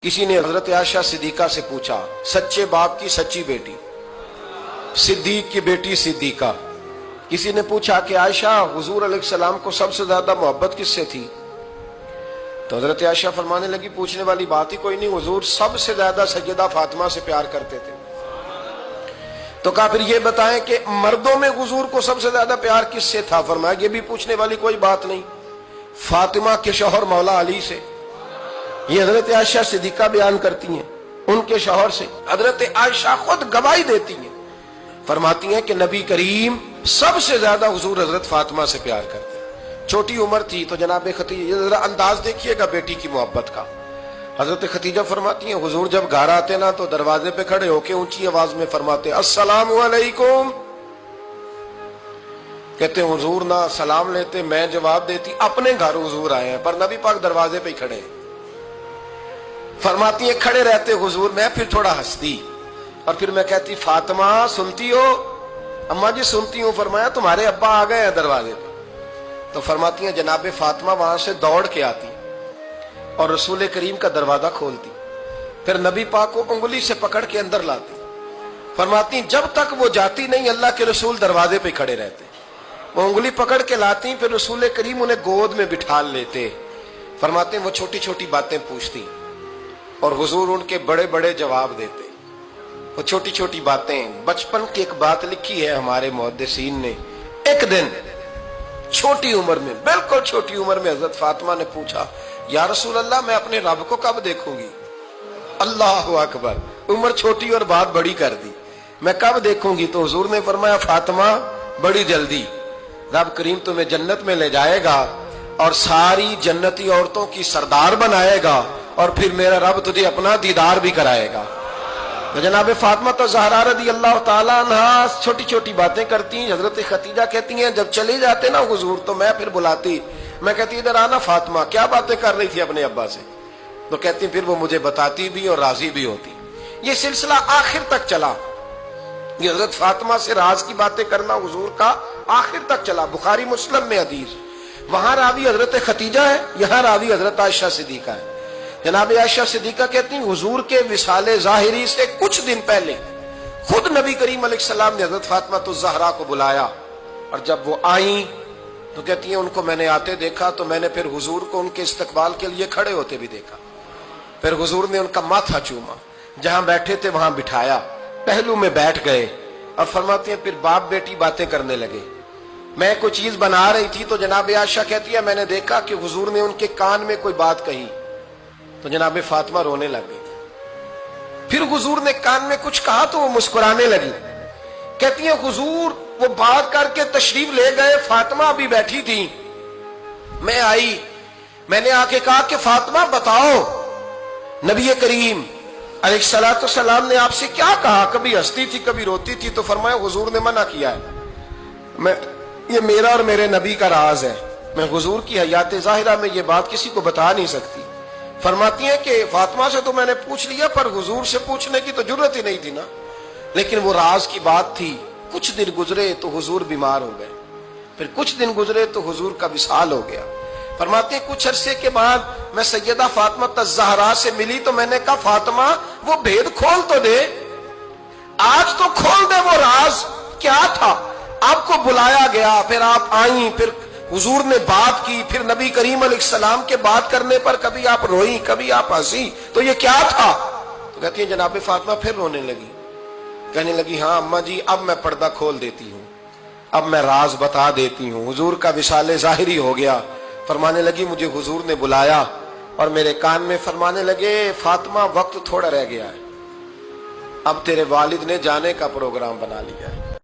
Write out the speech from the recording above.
किसी ने हजरत आयशा सिद्दीका से पूछा, सच्चे बाप की सच्ची बेटी, सिद्दीक की बेटी सिद्दीका। किसी ने पूछा कि आयशा हुजूर अलैहिस्सलाम को सबसे ज्यादा मोहब्बत किससे थी? तो हजरत आयशा फरमाने लगी, पूछने वाली बात ही कोई नहीं, हुजूर सबसे ज्यादा सैयदा फातिमा से प्यार करते थे। तो कहा फिर ये बताएं कि मर्दों में हुजूर को सबसे ज्यादा प्यार किससे था? फरमाया ये भी पूछने वाली कोई बात नहीं, फातिमा के शौहर मौला अली से। ये हजरत आयशा सिद्दीका बयान करती हैं उनके शौहर से। हजरत आयशा खुद गवाही देती हैं, फरमाती हैं कि नबी करीम सबसे ज्यादा हुजूर हजरत फातिमा से प्यार करते हैं। छोटी उम्र थी तो जनाब खतीजा, जरा अंदाज देखिएगा बेटी की मोहब्बत का। हजरत खतीजा फरमाती हैं हुजूर जब घर आते ना तो दरवाजे पे खड़े होके ऊंची आवाज में फरमाते अस्सलामु अलैकुम। कहते हुजूर ना सलाम लेते, मैं जवाब देती अपने घर हुजूर आए हैं, पर नबी पाक दरवाजे पे ही खड़े हैं। फरमाती है खड़े रहते हुजूर, मैं फिर थोड़ा हंसती और फिर मैं कहती फातिमा सुनती हो? अम्मा जी सुनती हूँ। फरमाया तुम्हारे अब्बा आ गए हैं दरवाजे पे। तो फरमाती है जनाबे फातिमा वहां से दौड़ के आती और रसूल करीम का दरवाजा खोलती, फिर नबी पाक को उंगली से पकड़ के अंदर लाती। फरमाती जब तक वो जाती नहीं अल्लाह के रसूल दरवाजे पे खड़े रहते, वो उंगली पकड़ के लाती, फिर रसूल करीम उन्हें गोद में बिठा लेते। फरमाते वो छोटी छोटी बातें पूछती और हुजूर उनके बड़े बड़े जवाब देते। वो छोटी छोटी बातें, बचपन की एक बात लिखी है हमारे मुहद्दिसीन ने। एक दिन छोटी उम्र में, बिल्कुल छोटी उम्र में हजरत फातिमा ने पूछा, या रसूल अल्लाह मैं अपने रब को कब देखूंगी? अल्लाह अकबर, उम्र छोटी और बात बड़ी कर दी, मैं कब देखूंगी? तो हुजूर ने फरमाया फातिमा बड़ी जल्दी, रब करीम तुम्हें जन्नत में ले जाएगा और सारी जन्नती औरतों की सरदार बनाएगा और फिर मेरा रब तुझे अपना दीदार भी कराएगा। तो जनाब फातिमा तो ज़हरा रज़ी अल्लाह ताला अन्हा छोटी छोटी बातें करती। हजरत खतीजा कहती हैं जब चले जाते ना हुजूर तो मैं फिर बुलाती, मैं कहती इधर आना फातिमा, क्या बातें कर रही थी अपने अब्बा से? तो कहती फिर वो मुझे बताती भी और राजी भी होती। ये सिलसिला आखिर तक चला, ये हजरत फातिमा से राज की बातें करना हुजूर का आखिर तक चला। बुखारी मुस्लिम में हदीस, वहां रावी हजरत खतीजा है, यहाँ रावी हजरत आयशा सिद्दीका है। जनाब आयशा सिद्दीका कहती हैं हुजूर के विसाले ज़ाहिरी से कुछ दिन पहले खुद नबी करीम अलैहिस्सलाम ने हजरत फातिमा तो ज़हरा को बुलाया और जब वो आई तो कहती हैं उनको मैंने आते देखा तो मैंने फिर हुजूर को उनके इस्तकबाल के लिए खड़े होते भी देखा। फिर हुजूर ने उनका माथा चूमा, जहां बैठे थे वहां बिठाया, पहलू में बैठ गए और फरमाती हैं फिर बाप बेटी बातें करने लगे। मैं कोई चीज बना रही थी तो जनाब आयशा कहती है मैंने देखा कि हुजूर ने उनके कान में कोई बात कही तो जनाब फातिमा रोने लग गई। फिर हुजूर ने कान में कुछ कहा तो वो मुस्कुराने लगी। कहती है हुजूर वो बात करके तशरीफ ले गए, फातिमा अभी बैठी थी, मैं आई, मैंने आके कहा कि फातिमा बताओ नबी करीम अलैहिस्सलातु वस्सलाम ने आपसे क्या कहा? कभी हंसती थी कभी रोती थी। तो फरमाया हुजूर ने मना किया है, मैं ये मेरा और मेरे नबी का राज है, मैं हुजूर की हयात ज़ाहिरा में ये बात किसी को बता नहीं सकती। फरमाती है कि फातिमा से तो मैंने पूछ लिया पर हुजूर से पूछने की तो जरूरत ही नहीं थी ना, लेकिन वो राज की बात थी। कुछ दिन गुजरे तो हुजूर बीमार हो गए, फिर कुछ दिन गुजरे तो हुजूर का विसाल हो गया। फरमाते हैं कुछ अरसे के बाद मैं सैयदा फातिमा ज़हरा से मिली तो मैंने कहा फातिमा वो भेद खोल तो दे, आज तो खोल दे वो राज क्या था? आपको बुलाया गया, फिर आप आई, फिर हुजूर ने बात की, फिर नबी करीम अलैहिस्सलाम के बात करने पर कभी आप रोई कभी आप हंसी, तो ये क्या था? तो कहती है जनाब फातिमा फिर रोने लगी, कहने लगी हाँ अम्मा जी अब मैं पर्दा खोल देती हूँ, अब मैं राज बता देती हूँ। हुजूर का विसाले ज़ाहिरी हो गया। फरमाने लगी मुझे हुजूर ने बुलाया और मेरे कान में फरमाने लगे फातिमा वक्त थोड़ा रह गया है, अब तेरे वालिद ने जाने का प्रोग्राम बना लिया है।